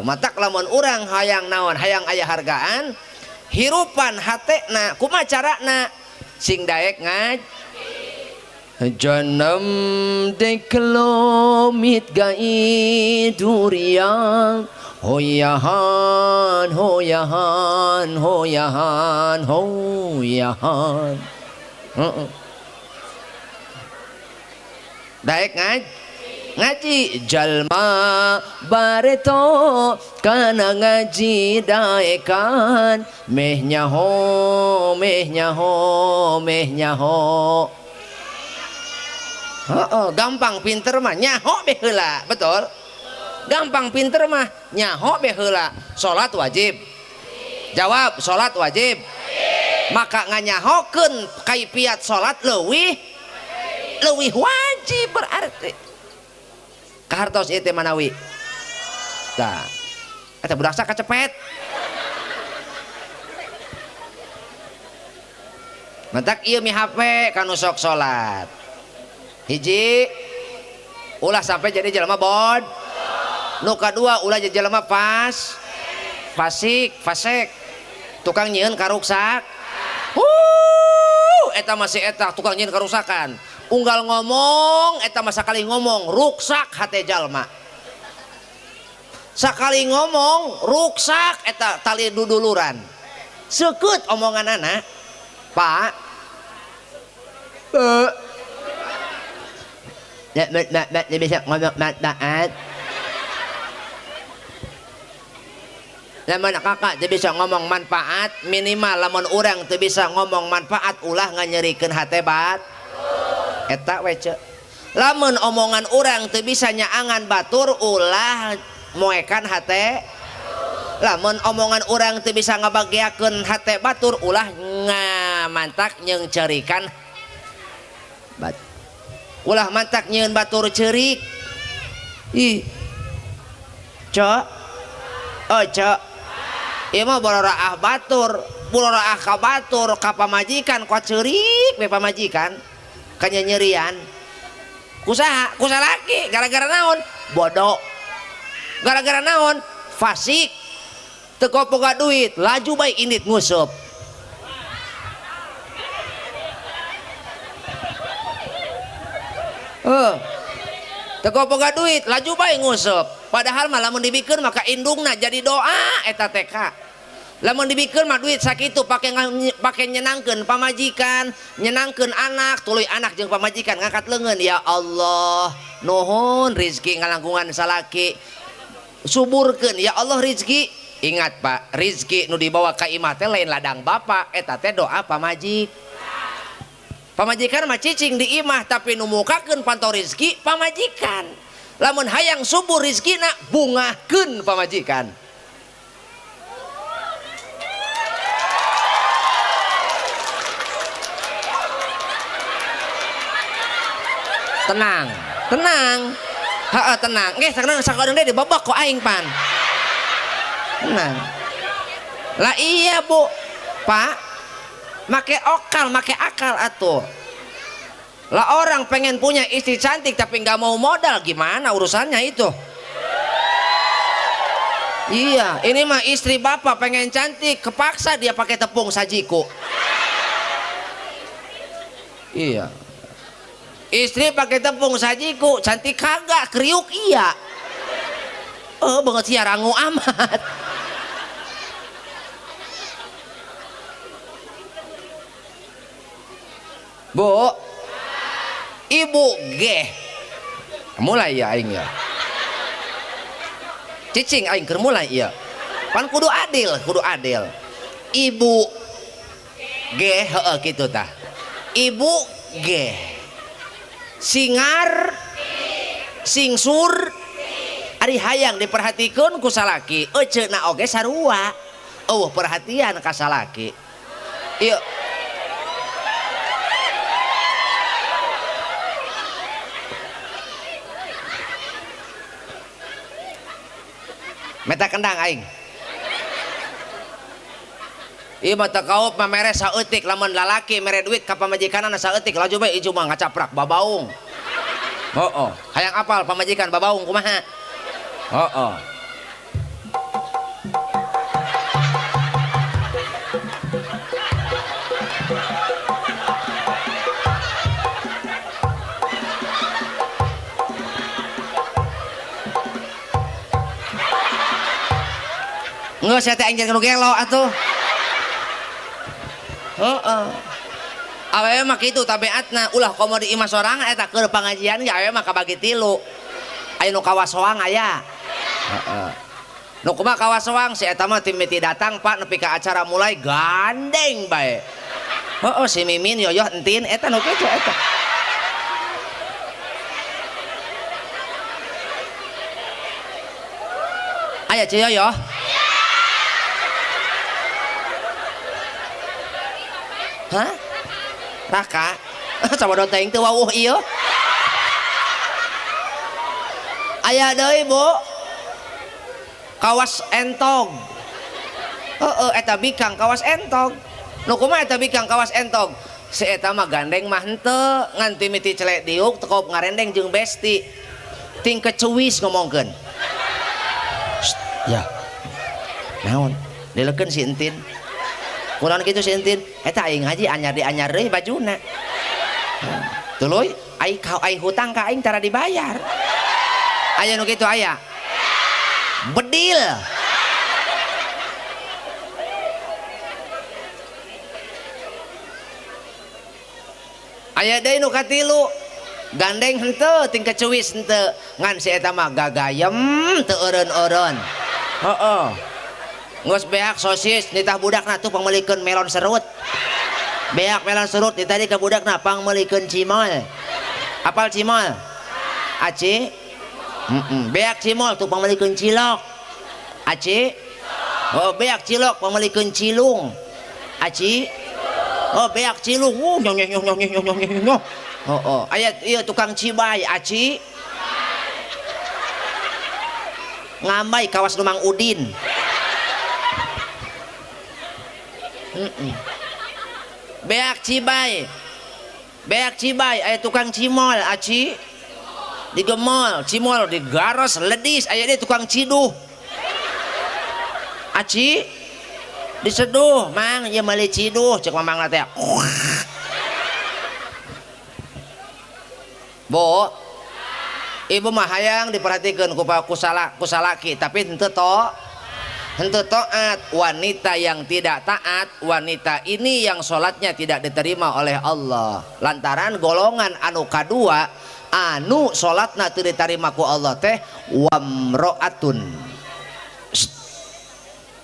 matak lamun urang hayang naon hayang aya hargaan hirupan hatena kumaha carana sing daek ngaj janam deklomit gai durian hoyahan hoyahan hoyahan hoyahan daek ngaj ngaji jalma bareto kana ngaji daekan meh nyaho meh nyaho meh nyaho. Gampang pinter mah nyaho be heula, betul? Gampang pinter mah nyaho be heula. Salat wajib. Jawab, salat wajib. Maka nganyahokeun kaifiat salat leuwih wajib berarti. Kahartos ieu teh manawi. Tah. Eta budak sak kacepet. Matak ieu mi HP kanu sok salat. Hiji ulah sampai jadi jelema bod. Nu kadua ulah jadi jelema fasik. Tukang nyieun karuksak. Eta masih eta tukang nyieun karusakan. Unggal ngomong eta mah sakali ngomong ruksak hate jalma. Sakali ngomong ruksak eta tali duduluran. Seukeut omonganana, Pak. Bisa ngomong manfaat. Lamun kakak teu bisa ngomong manfaat, minimal lamun urang teu bisa ngomong manfaat ulah nganyerikeun hate bat. Eta we ce. Lamun omongan urang teu bisa nyaangan batur ulah moekan hate. Lamun omongan urang teu bisa ngabagiakeun hate batur ulah ngamantak nyeung ceurikan bat. Ulah mantak nyieun batur ceurik. Ih. Cok. Oh, cok. Ieu mah bororaah batur, bororaah ka batur ka pamajikan ka ceurik we pamajikan. Kanyanyerian kusaha kusalaki gara-gara naon bodoh gara-gara naon fasik teu boga duit laju bae indit ngusup teu boga duit laju bae ngusup padahal mah lamun dibikeun maka indungna jadi doa eta teh. Lamun dibikeun mah duit sakitu pake nyenangkeun pamajikan, nyenangkeun anak, tuluy anak jeung pamajikan ngangkat leungeun ya Allah, nuhun rezeki ngalangkungan salaki. Suburkeun ya Allah rezeki. Ingat Pak, rezeki nu dibawa ka imah teh lain ladang bapa, eta teh doa pamajik. Pamajikan mah cicing di imah tapi nu mukakeun pantau rezeki pamajikan. Lamun hayang subur rezekina bungahkeun pamajikan. Tenang, tenang. Sekarang sakodeng deh dibabak kok aing pan. Tenang. Lah iya Bu, Pak, make akal atuh. Lah orang pengen punya istri cantik tapi nggak mau modal, gimana urusannya itu? Iya, ini mah istri bapak pengen cantik, kepaksa dia pakai tepung sajiku. Iya. Istri pakai tepung sajiku, cantik kagak, kriuk iya. Oh banget sih rangu amat. Bu, ibu ge, mulai ya aing ya. Cicing aing keur mulai ya. Pan kudu adil. Ibu ge heueuh kitu tah. Ibu ge. Singar singsur ari hayang diperhatikeun ku salaki eceuna oge sarua perhatian ka salaki ieu meta kendang aing ieu mah teu kaup mah mere saeutik lamun lalaki mere duit ka pamajikanana saeutik laju bae ieu mah ngacaprak babaung. Hayang apal pamajikan babaung kumaha? Nggak saya teh anjir nu gelo atuh. Heeh. Awewe mah kitu tabiatna ulah komo di imah sorang eta keur pangajian ge awewe mah kabagi 3. Aya nu kawas soang aya. Heeh. Nu kumaha kawas soang si eta mah timiti datang Pak nepi ka acara mulai gandeng bae. Heeh si Mimin yoyoh entin eta nu kitu eta. Aya ci yoyoh. Hah? Raka? Coba teuing teu wawuh ieu. Aya deui, Bu. Kawas entog. Heeh, eta bikang kawas entog. Nu kumaha eta bikang kawas entog? Si eta mah gandeng mah henteu, ngan ti miti celek diuk tekop ngarendeng jeung besti. Ting kecuwis ngomongkeun. Ya. Naon? Dilekeun si entin. Kurang gitu si entin, eta aing ngaji anyar di anyar deui bajuna. Tuluy, ai hutang ka aing tara dibayar. Aya nu kitu aya. Bedil. Aya deui nu katilu. Gandeng henteu, ting kecuwis henteu. Ngan si eta mah gagayem teu eureun-eureun. Heeh. Ngos beak sosis nitah budakna tuh pangmelikeun melon serut. Beak melon serut nitah di ka budakna pangmelikeun cimol. Apal cimol? Aci? Beak cimol tuh pangmelikeun cilok. Aci? Oh beak cilok pangmelikeun cilung. Aci? Oh beak cilung. Nyong. Oh aya ieu tukang cibay aci. Ngambai kawas nu Mang Udin. Beak cibay aya tukang cimol aci digemol cimol digaros ledis aya dia tukang ciduh aci diseduh Mang ieu meuli ciduh cek mamangna teh. Bo ibu mah hayang diperhatikeun ku salaki tapi henteu taat. Wanita yang tidak taat, wanita ini yang sholatnya tidak diterima oleh Allah lantaran golongan anu kadua anu sholatna teu diterima ku Allah teh wamro'atun.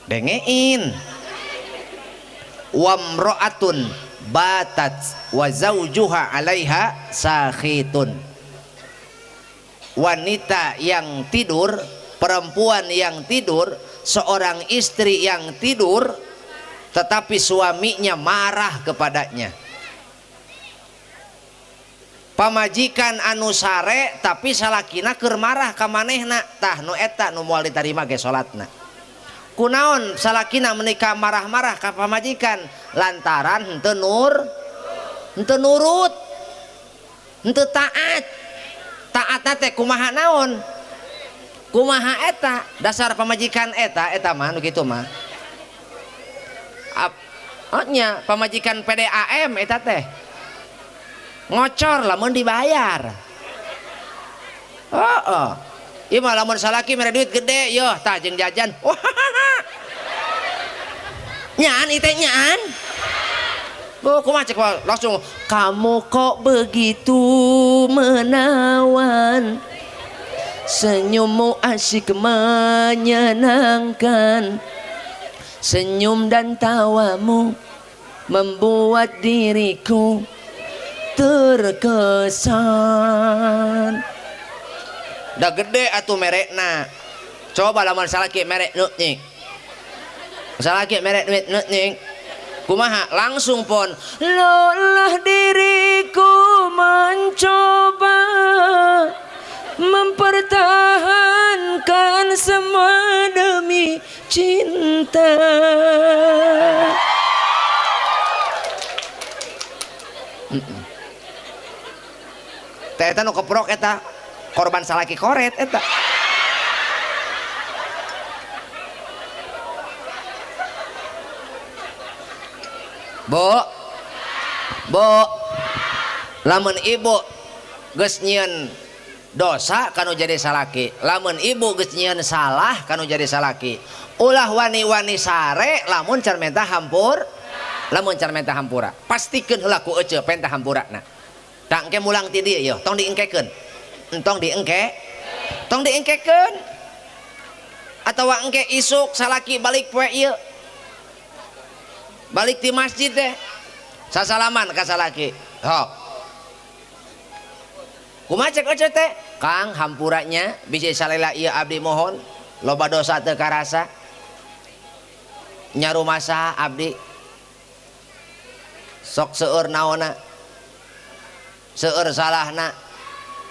Bengein wamro'atun batat wa zaujuha alaiha sakhitun. Wanita yang tidur, perempuan yang tidur, seorang istri yang tidur tetapi suaminya marah kepadanya. Pamajikan anu sare tapi salakina keur marah ka manehna, tah nu eta nu moal ditarima ge salatna. Kunaon salakina menika marah-marah ka pamajikan lantaran henteu nurut, henteu taat. Taatna teh kumaha naon? Kumaha eta dasar pamajikan eta mah nu kitu mah nya pamajikan PDAM eta teh ngocor lamun dibayar. Ieu mah lamun salaki mere duit gede yo tah jeung jajan nyaan ieu teh nyaan. Kumaha cek langsung kamu kok begitu menawan, senyummu asyik menyenangkan, senyum dan tawamu membuat diriku terkesan. Da gede atuh merekna. Coba lamun salaki merek nutnyik. Salaki merek duit nutnyik. Kumaha langsung pon lelah diriku mencoba mempertahankan semua demi cinta. Teh eta nu keprok eta korban salaki koret eta. Bo, lamun ibu geus nyieun dosa kanu jadi salaki. Lamun ibu geus nyieun salah kanu jadi salaki. Ulah wani-wani sare lamun can menta hampur. Lamun can menta hampura. Pastikeun heula ku ece penta hampurana. Tak engke mulang ti dieu yeuh, tong diengkekeun. Entong diengke. Tong diengkekeun. Atawa engke isuk salaki balik poe ieu. Balik di masjid teh. Sasalaman ka salaki. Hok. Kumaha cek ece teh? Kang hampuranya bisi salela ieu abdi mohon loba dosa teu karasa. Nya rumasa abdi sok seueur naonna. Seueur salahna.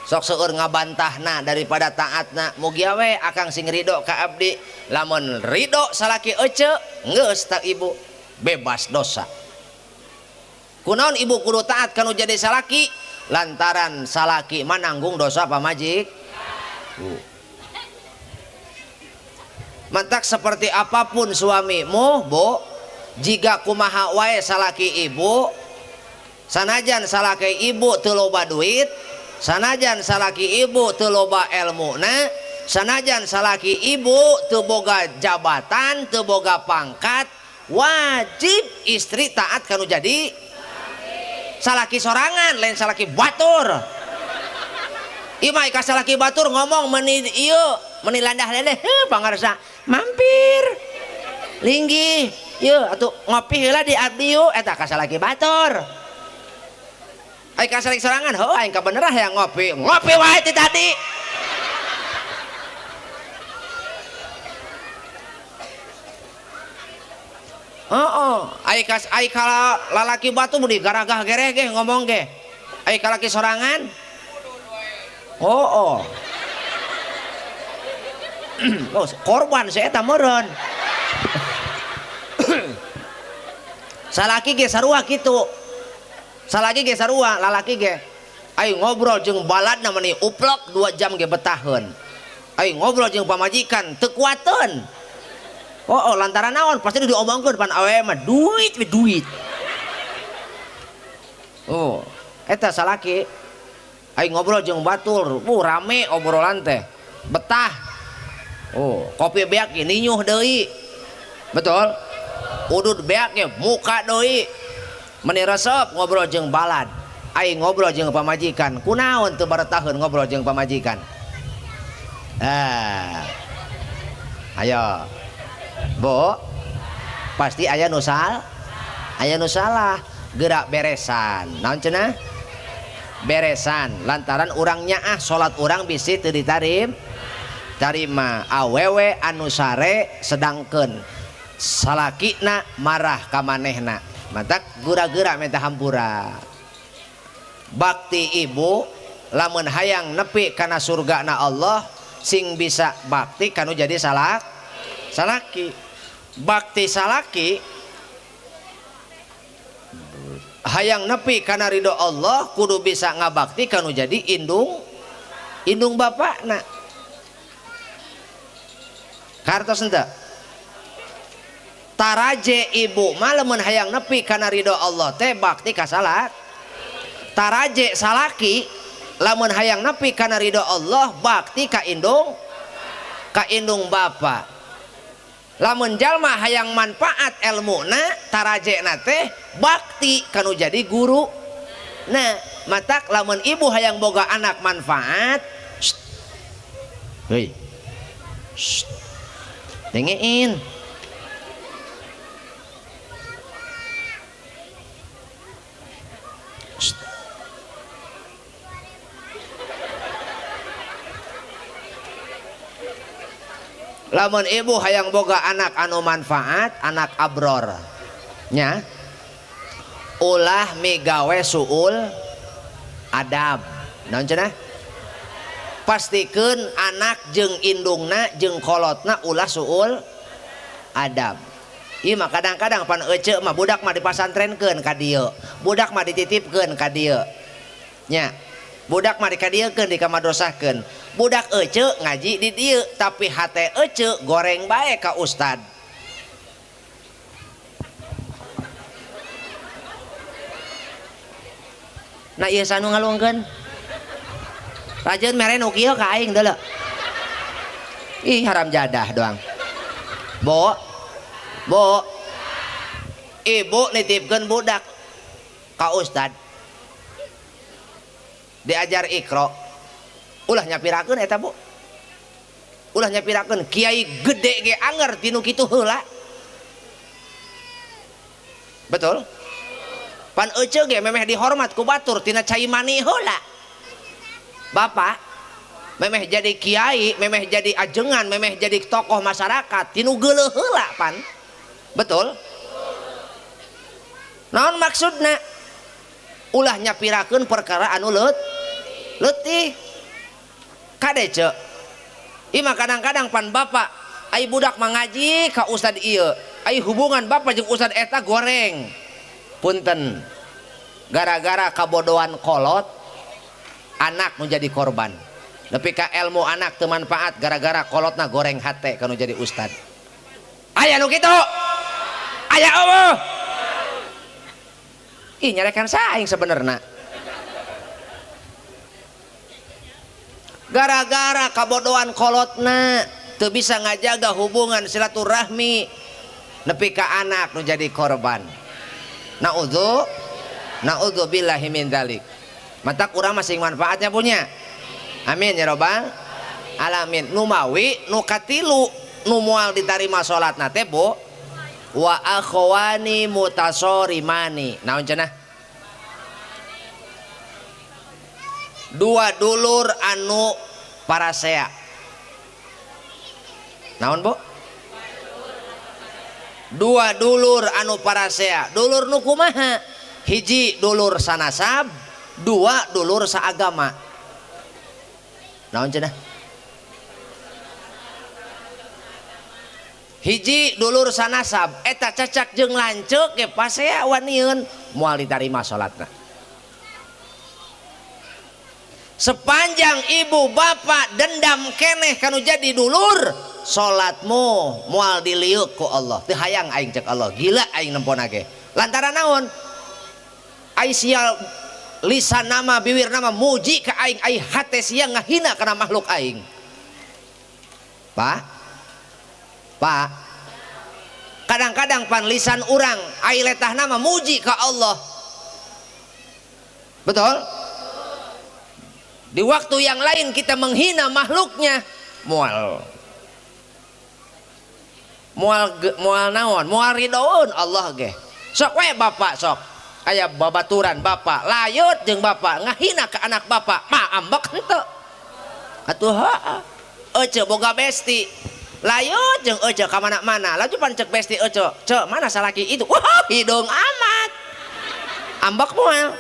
Sok seueur ngabantahna daripada taatna. Mugi we akang sing ridho ka abdi. Lamun ridho salaki ece geus ta ibu bebas dosa. Kunaon ibu kudu taat kanu jadi salaki lantaran salaki mananggung dosa pamajik. Mantak seperti apapun suamimu, Bu, jika kumaha wae salaki ibu, sanajan salaki ibu teu loba duit, sanajan salaki ibu teu loba elmuna, sanajan salaki ibu teu boga jabatan, teu boga pangkat, wajib istri taat kanu jadi salaki sorangan lain salaki batur. Imai ka salaki batur ngomong meni ieu meni landah-landah pangarsa mampir linggih ieu atuh ngopi heula di abdi yeuh eta ka salaki batur. Ai ka salaki sorangan heuh aing kabenerah yang ngopi wae ti tadi. Ai kala lalaki batu mudi garagah gereh ge ngomong ge. Ai kala laki sorangan. Oh. Korban saya eta meureun. Salaki ge sarua kitu. Salaki ge sarua, lalaki ge. Ai ngobrol jeung baladna meni uplek 2 jam ge betaheun. Ai ngobrol jeung pamajikan teu kuateun. Lantaran naon pasti diomongkeun pan awewe mah duit. Eta salaki ai ngobrol jeung batur, rame obrolan teh. Betah. Kopi beak ge ninyuh deui. Betul? Udud beak ge muka deui. Meni resep ngobrol jeung balad. Ai ngobrol jeung pamajikan. Kunaon teu baretaheun ngobrol jeung pamajikan? Ayo. Bu, pasti aya nu salah, gerak beresan. Naon cenah? Beresan. Lantaran urang nyaah salat urang bisi teu tarima. Awewe anu sare sedangkeun salakina marah ka manehna. Matak gura-gura minta hampura. Bakti ibu lamun hayang nepi kana surgana Allah sing bisa bakti kanu jadi salaki. Bakti salaki hayang nepi kana ridho Allah kudu bisa ngabakti kanu jadi indung bapakna. Kartos henteu? Taraje ibu mah lamun hayang nepi kana ridho Allah teh bakti ka salak. Taraje salaki lamun hayang nepi kana ridho Allah bakti ka indung bapa. Lamun jalma hayang manfaat ilmuna tarajena teh bakti kanu jadi guru. Nah, matak lamun ibu hayang boga anak manfaat, hei, dengein. Lamun ibu hayang boga anak anu manfaat, anak abror nya ulah migawe suul adab. Naon cenah? Pastikeun anak jeung indungna jeung kolotna ulah suul adab. Ieu mah kadang-kadang pan ece mah budak mah dipasantrenkeun ka dieu, budak mah dititipkeun ka dieu nya. Budak mah dikadiekeun dikamadosahkeun. Budak ece ngaji di dieu tapi hate ece goreng bae ka ustad. Nah ieu sanu ngalungkeun. Rajeun mere nu kieu ka aing deuleu. Ih haram jadah doang. Bo, ibu nitipkeun budak ka ustad. Diajar Iqra. Ulah nyapirakeun eta, Bu. Ulah nyapirakeun kiai gede ge anger tinu kitu heula. Betul? Pan euceug ge memeh dihormat ku batur tina cai mani heula. Bapak memeh jadi kiai, memeh jadi ajengan, memeh jadi tokoh masyarakat tinu geuleuh heula pan. Betul? Naon maksudna? Ulah nyapirakeun perkara anu leutik. Kade ceuk. Ima kadang-kadang pan bapak ai budak mangaji ka ustad ieu. Ai hubungan bapak jeung ustad eta goreng. Punten. Gara-gara kabodohan kolot anak nu jadi korban. Nepi ka ilmu anak teu manfaat gara-gara kolotna goreng hate kanu jadi ustad. Aya nu kitu? Aya eueuh. Ih nyarekan saing sebenarnya. Gara-gara kabodohan kolotna teu bisa ngajaga hubungan silaturahmi nepi ka anak nu jadi korban. Na'udzubillahi min dzalik. Matak urang masing manfaatnya punya. Amin ya robbal alamin. Nu mawi nu katilu nu moal ditarima salatna teh Bu, wa akhwani mutasorimani. Naon cenah? Dua dulur anu parasea. Naon Bu? Dua dulur anu parasea. Dulur nu kumaha? Hiji dulur sanasab, dua dulur saagama. Naon cenah? Hiji dulur sanasab eta cacak jeung lanceuk ge pasea wanieun moal ditarima salatna. Sepanjang ibu bapak dendam keneh kanu jadi dulur, salatmu moal diliuk ku Allah. Teu hayang aing cek Allah, gila aing nempona ge. Lantaran naon? Ai sial lisan nama bibir nama muji ka aing, ai hate sia ngahina kana makhluk aing. Pak, kadang-kadang pan lisan urang ai letah nama muji ka Allah. Betul? Di waktu yang lain kita menghina makhluknya, mual naon? Mual ridoun Allah ge. Sok we bapak sok. Aya babaturan bapak, layut jeung bapak ngahina ke anak bapak, mah ambek henteu. Atuh heuh. Ece boga besti. Layut jeung ece ka mana-mana. Laju pan cek besti ece, "Cek, mana salaki itu?" Wah, hidung amat. Ambek moal.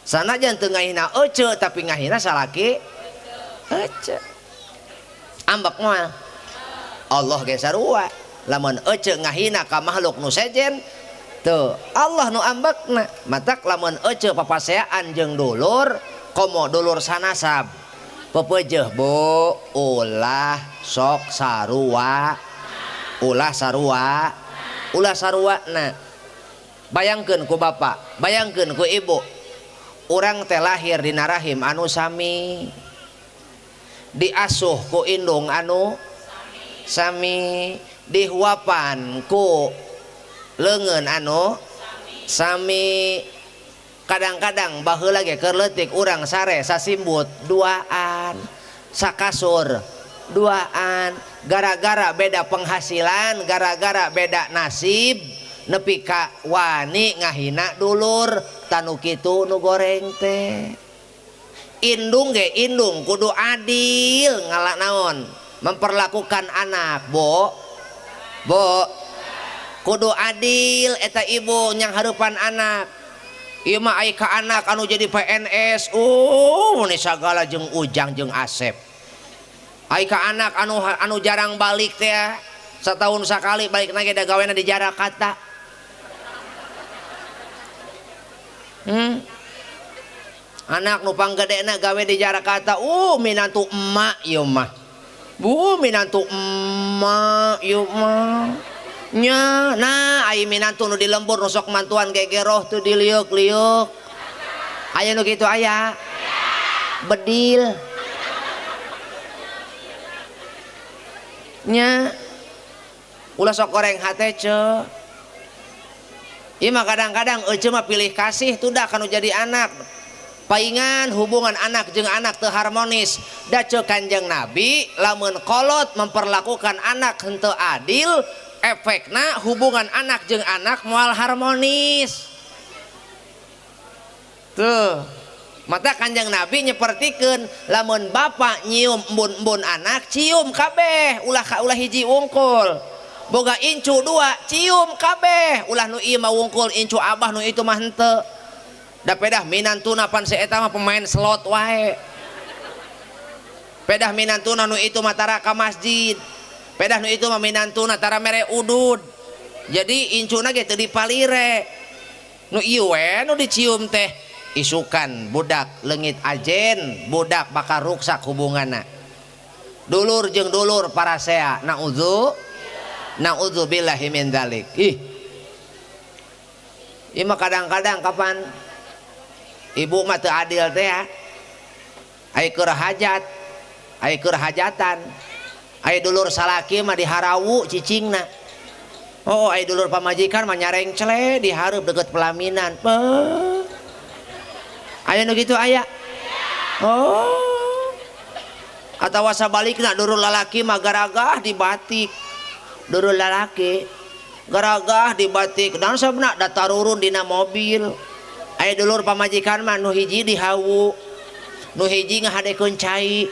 Sanajan teu ngahina ece tapi ngahina salaki ece. Ambek moal. Allah ge sarua. Lamun ece ngahina ka makhluk nu sejen teu Allah nu ambekna. Matak lamun ece papaseaan jeung dulur komo dulur sanasab pepeujeuh Bu, ulah sok sarua, ulah saruana. Bayangkeun ku bapak, bayangkeun ku ibu, urang teh lahir dina rahim anu sami, diasuh ku indung anu sami, dihuapan ku leungeun anu sami. Kadang-kadang baheula ge keur leutik urang sare sasimbut duaan, sakasur duaan, gara-gara beda penghasilan, gara-gara beda nasib nepi ka wani ngahina dulur. Tanu kitu nu goreng teh. Indung ge indung kudu adil ngalak naon? Memperlakukan anak, Bo, kudu adil eta ibu nyang hareupan anak. Ieu mah ai ka anak anu jadi PNS, ini sagala jeung Ujang jeung Asep. Ai ka anak anu jarang balik teh, setahun sakali balik lagi da gawena di Jakarta. Anak nu panggedena gawe di Jakarta, minantu emak ieu mah. Bu, minantu emak ieu mah. Nah ai minantu nu di lembur nu sok mantuan gegeroh tuh diliuk-liuk. aya nu kitu aya bedil nya ulah sok goreng hate ce ieu mah kadang-kadang euceum mah pilih kasih tuh dah kanu jadi anak paingan hubungan anak jeung anak teu harmonis da ceuk Kanjeng Nabi lamun kolot memperlakukan anak henteu adil efekna hubungan anak jeung anak moal harmonis tuh mata Kanjeng Nabi nyepertikeun lamun bapak nyium embun-embun anak cium kabeh ulah hiji wungkul boga incu dua cium kabeh ulah nu ieu mah wungkul incu abah nu itu mah henteu da pedah minantuna pan si eta mah pemain slot wae pedah minantuna nu itu mah tara ka masjid pedah nu itu mah minantuna tara mere udud jadi incuna ge teu dipalire nu ieu we nu dicium teh isukan budak leungit ajen budak bakal ruksak hubunganna dulur jeung dulur parasea na'udzubillahi min dzalik ih mah kadang-kadang kapan ibu mah teu adil teh ya aya keur hajat aya keur hajatan aya dulur salaki mah diharawu cicingna oh aya dulur pamajikan mah nyareng cle dihareup deket pelaminan aya nu kitu aya oh atawa sabalikna dulur lalaki mah garagah di batik dulur lalaki garagah di batik dan sabna da tarurun dina mobil aya dulur pamajikan mah nu hiji dihawu nu hiji ngahadekeun cai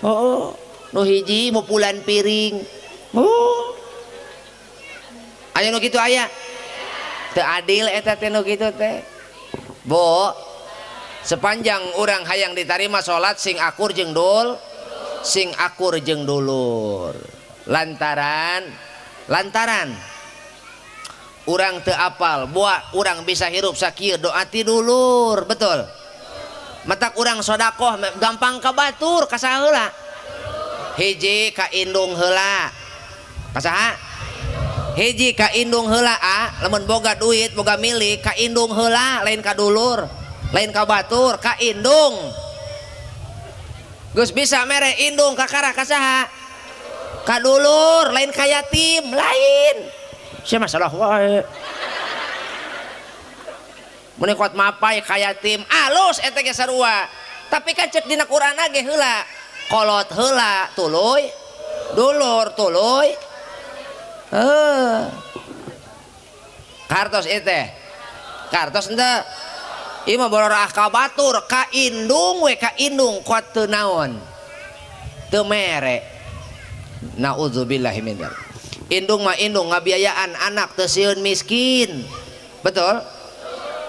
oh nu hiji mupulan piring oh aya nu kitu aya teu adil eta teh nu kitu teh bo sepanjang urang hayang ditarima salat sing akur jeung dulur lantaran urang teu apal buat urang bisa hirup sakieu doa ti dulur betul matak urang sodakoh gampang kabatur kasaha heula hiji ka indung heula kasaha hiji ka indung heula lamun boga duit boga milik ka indung heula lain ka dulur lain ka batur ka indung geus bisa mere indung ka kara kasaha ka dulur lain ka yatim lain sia masalah wae mun kuat mapai ka yatim alus eta ge sarua tapi kan cek dina Quran ge heula kolot heula tuluy dulur tuluy kartos teh kartos henteu ieu mah bororah ka batur ka indung we ka indung kuat teu naon teu mere naudzubillahi min dzalik indung mah indung ngabiayaan anak teu sieun miskin betul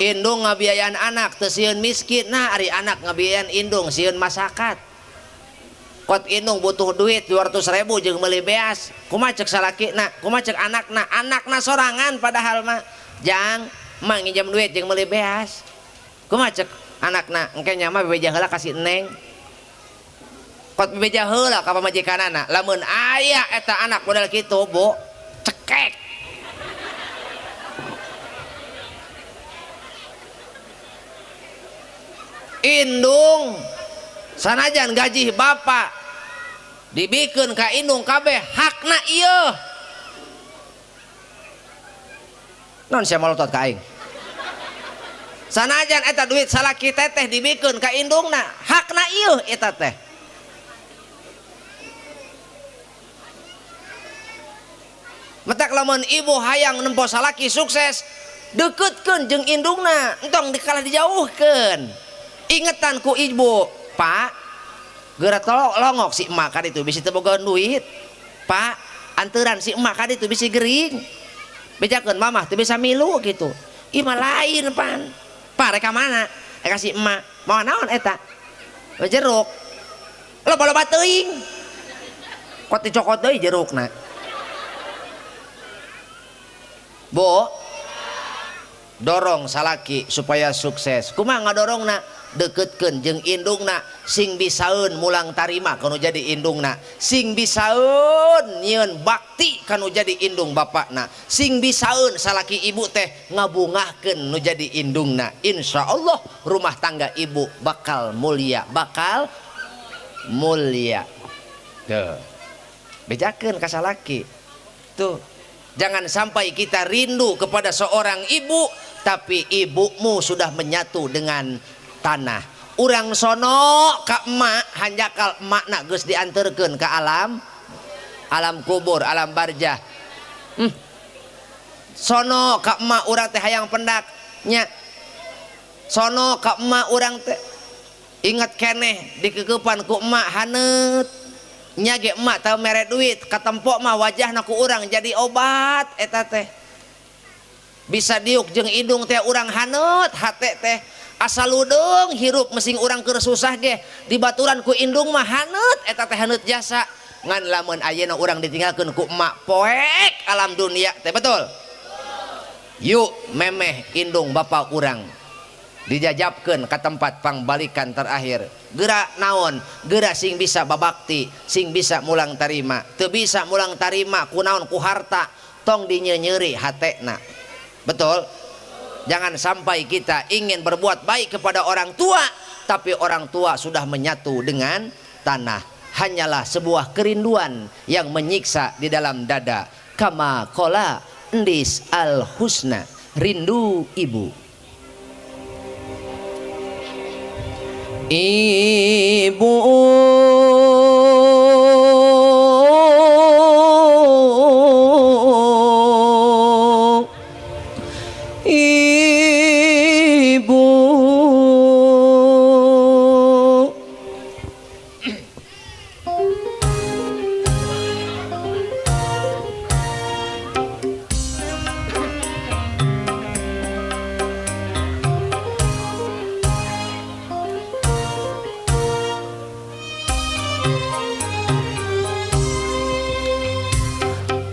indung ngabiayaan anak teu sieun miskin nah ari anak ngabiayaan indung sieun masakat kot indung butuh duit 200.000 jeung meuli beas kumaha ceuk salakina kumaha ceuk anakna sorangan padahal mah jang mah nginjem duit jeung meuli beas kumaha ceuk anakna engke nya mah bebeja heula kasih neng kot bebeja heula ka pamajikanana lamun aya eta anak model kitu bo cekek indung sanajan gaji bapak dibikeun ka indung kabeh hakna ieu non sia malotot ka aing sanajan eta duit salaki teteh dibikeun ka indungna hakna ieu eta teh matak lamun ibu hayang nempo salaki sukses deketkeun jeung indungna entong dikalah dijauhkeun ingetan ku ibu pak geura longok si emak ka ditu bisi teu boga duit pak anteuran si emak ka ditu bisi gering bejakeun mamah teu bisa milu gitu ieu mah lain pan pak rek ka mana rek ka si emak mau naon eta jeruk loba-loba teuing kot dicokot deui jerukna bo dorong salaki supaya sukses kumaha ngadorongna deketkeun jeung indungna, sing bisaeun mulang tarima kanu jadi indungna, sing bisaeun nyieun bakti kanu jadi indung bapakna, sing bisaeun salaki ibu teh ngabungahkeun nu jadi indungna. Insyaallah rumah tangga ibu bakal mulia, bakal mulia. Tuh bejakeun ka salaki tuh. Jangan sampai kita rindu kepada seorang ibu tapi ibumu sudah menyatu dengan tanah. Urang sono ka emak hanjakal emakna geus dianterkeun ke alam kubur, alam barzah. Sono ka emak urang teh hayang pendak nya. Sono ka emak urang teh ingat keneh dikeukepan ku emak haneut. Nya ge emak teu mere duit, katempo mah wajahna ku urang jadi obat eta teh. Bisa diuk jeung indung teh urang haneut, hate teh asa ludeng hirup mesing urang keur susah ge dibaturan ku indung mah haneut eta teh haneut jasa. Ngan lamun ayeuna urang ditinggalkeun ku emak poek alam dunia teh betul. Yuk memeh indung bapak urang dijajabkeun ka tempat pangbalikan terakhir. Gerak naon? Gerak sing bisa babakti, sing bisa mulang tarima. Teu bisa mulang tarima ku naon? Ku harta, tong dinyenyeri hatena. Betul? Jangan sampai kita ingin berbuat baik kepada orang tua tapi orang tua sudah menyatu dengan tanah. Hanyalah sebuah kerinduan yang menyiksa di dalam dada. Kama qala endis al husna, rindu ibu. Ibu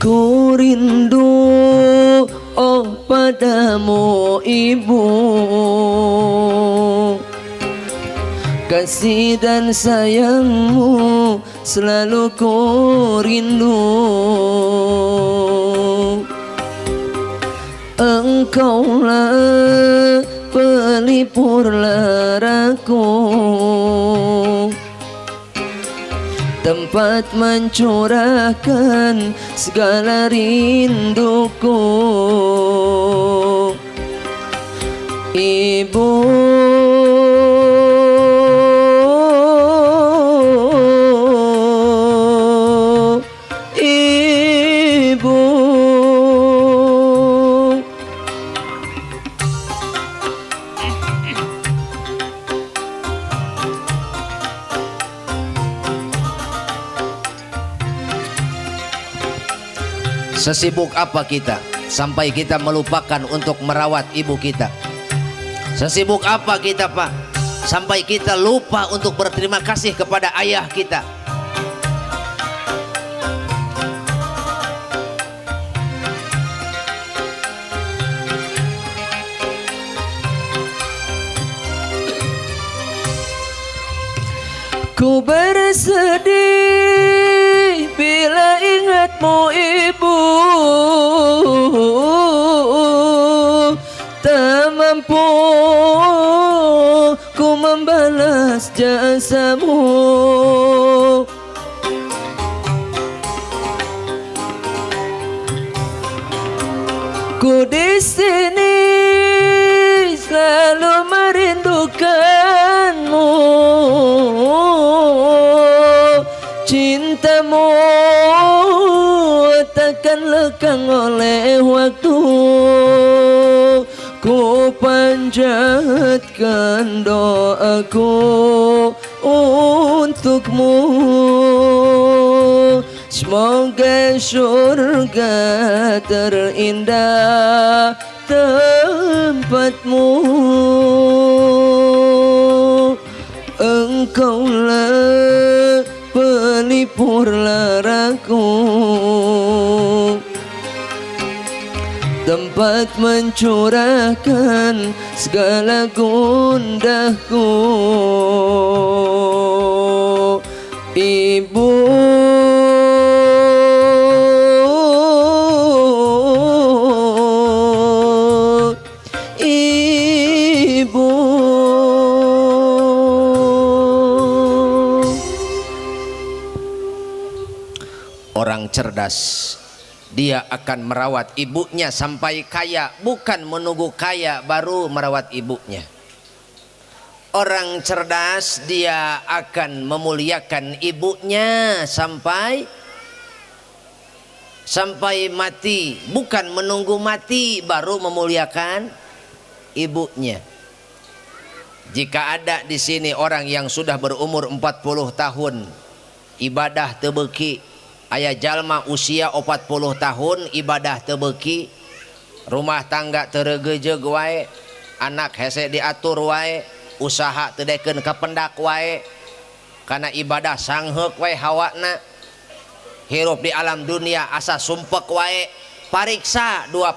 ku rindu oh padamu ibu, kasih dan sayangmu selalu ku rindu. Engkaulah pelipur laraku, tempat mencurahkan segala rinduku. Ibu, ibu, sesibuk apa kita sampai kita melupakan untuk merawat ibu kita? Sesibuk apa kita Pak sampai kita lupa untuk berterima kasih kepada ayah kita? Ku bersedih bila ingatmu ibu, tak mampu ku membalas jasamu. Ku di sini selalu merindukanmu, cintamu takkan lekang oleh waktu. Ku panjatkan doaku untukmu, semoga surga terindah tempatmu. Engkaulah pelipur laraku, tempat mencurahkan segala gundaku. Ibu, ibu, orang cerdas dia akan merawat ibunya sampai kaya, bukan menunggu kaya baru merawat ibunya. Orang cerdas dia akan memuliakan ibunya sampai mati, bukan menunggu mati baru memuliakan ibunya. Jika ada di sini orang yang sudah berumur 40 tahun ibadah tebeki, aya jalma usia 40 tahun ibadah tebeki, rumah tangga teregejeg wae, anak hese diatur wae, usaha tedeken kapendak wae, karena ibadah sangheuk wae hawana, hirup di alam dunia asa sumpek wae. Pariksa dua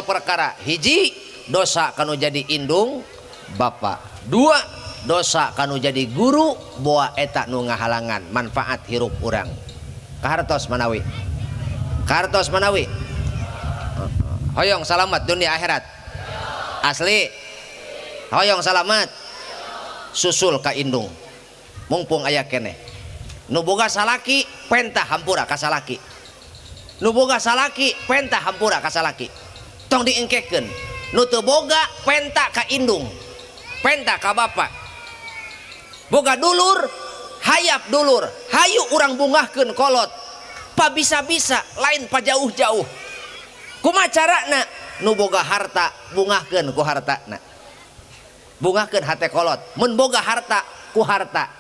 perkara, hiji dosa kanu jadi indung bapa, dua dosa kanu jadi guru boa eta nu ngahalangan manfaat hirup urang. Kahartos manawi, hoyong salamat dunia akhirat asli, hoyong salamat susul ka indung mumpung aya keneh. Nu boga salaki pentah hampura ka salaki, nu boga salaki pentah hampura ka salaki, tong diengkekeun. Nu teu boga pentah ka indung, pentah ka bapa. Boga dulur hayap dulur, hayu urang bungahkeun kolot, pa bisa-bisa lain pa jauh-jauh. Kumaha carana? Nu boga harta bungahkeun ku hartana, bungahkeun hate kolot. Mun boga harta ku harta,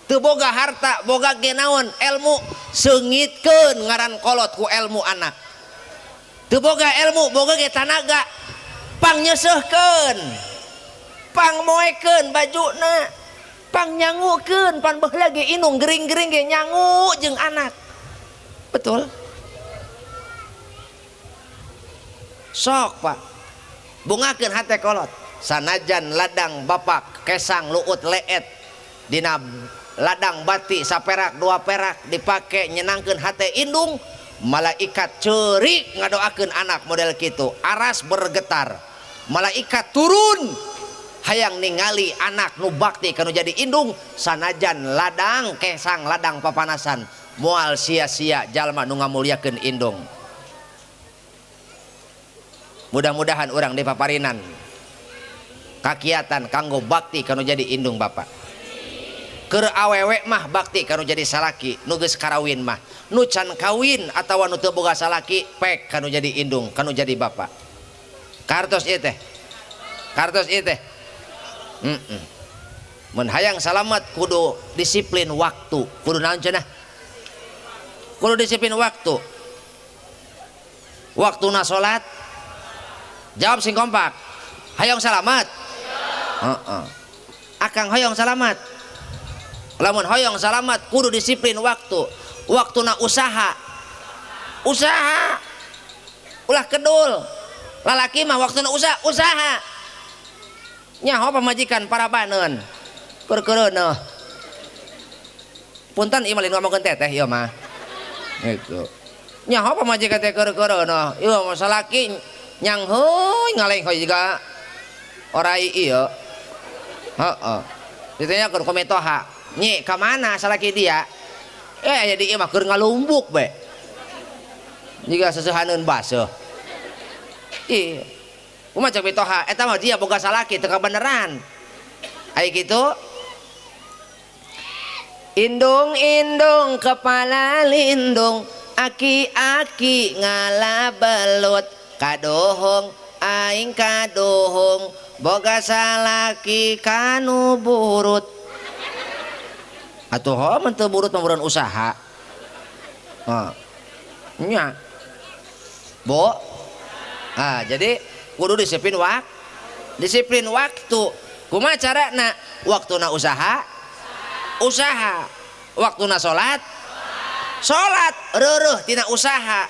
teu boga harta boga ge naon ilmu, seungitkeun ngaran kolot ku ilmu anak. Teu boga ilmu boga ge tanaga, pang nyeseuhkeun, pang moekeun bajuna, pang nyangukeun, pan beuh lagi inung gering-gering ge nyangu jeung anak. Betul? Sok Pak, bungakeun hate kolot. Sanajan ladang bapak kesang luut leet, dina ladang bati saperak dua perak dipake nyenangkeun hate indung, malaikat ceurik ngadoakeun anak model kitu, aras bergetar, malaikat turun hayang ningali anak nu bakti kanu jadi indung. Sanajan ladang kesang ladang papanasan, moal sia-sia jalma nu ngamulyakeun indung. Mudah-mudahan orang di paparinan kakiatan kanggo bakti kanu jadi indung bapak. Keur awewe mah bakti kanu jadi salaki, nu geus karawin mah, nu can kawin atawa nu teu boga salaki pek kanu jadi indung, kanu jadi bapak. Kartos ieu teh, kartos ieu teh. Mun hayang salamet kudu disiplin waktu, kudu naon cenah? Kudu disiplin waktu. Waktuna salat, jawab sing kompak. Hayang salamet. Akang hoyong salamet. Lamun hoyong salamet kudu disiplin waktu. Waktuna usaha, usaha. Ulah kedul. Lalaki mah waktuna usaha. Nyaho pamajikan parabaneun keur-keureuneuh. Punten ieu malin ngomongkeun teteh ieu mah. Gitu. Nyaho pamajikan teh keur-keureuneuh. Ieu mah salaki nyang heuy ngaleng heuy jiga orai ieu. Heeh. Ditanyakeun ku metoha, "Nyi, ka mana salaki dia?" Aya di ieu mah keur ngalumbuk be. Jiga seseuhaneun baseuh. Ih. Kumaha cek mitoha eta mah dia boga salaki teu kabeneran. Aya kitu. Indung-indung kepala lindung, aki-aki ngalabelut, kadohong aing kadohong, boga salaki kanu burut. Atuh ho mun teu burut mah buruan usaha. Nya. Bo. Jadi kudu disiplin waktu. Kumaha carana? Waktuna usaha, waktuna salat, reureut tina usaha.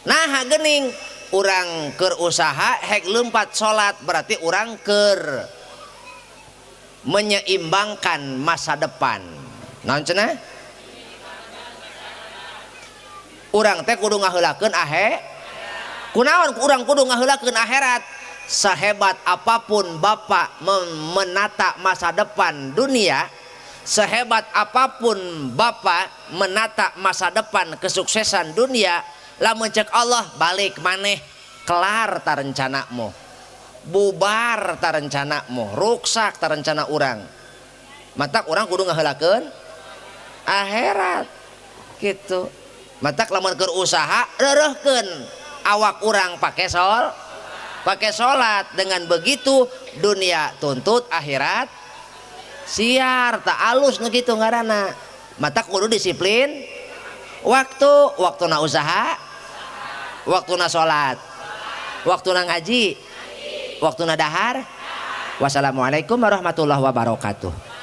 nah gening urang keur usaha hek leumpat salat berarti urang keur menyeimbangkan masa depan. Naon cenah? Urang teh kudu ngaheulakeun kunaon urang kudu ngaheulakeun akhirat. Sehebat apapun Bapak menata masa depan dunia, sehebat apapun Bapak menata masa depan kesuksesan dunia, lamun cek Allah balik maneh kelar tarencanamu, bubar tarencanamu, ruksak tarencana urang. Matak urang kudu ngaheulakeun akhirat gitu. Matak lamun keur usaha reureuhkeun awak urang pakai salat. Dengan begitu dunia tuntut, akhirat siar, tak alus nu kitu ngaranna. Matak kudu disiplin waktuna usaha, waktuna salat, waktuna ngaji, waktuna dahar. Wassalamualaikum warahmatullahi wabarakatuh.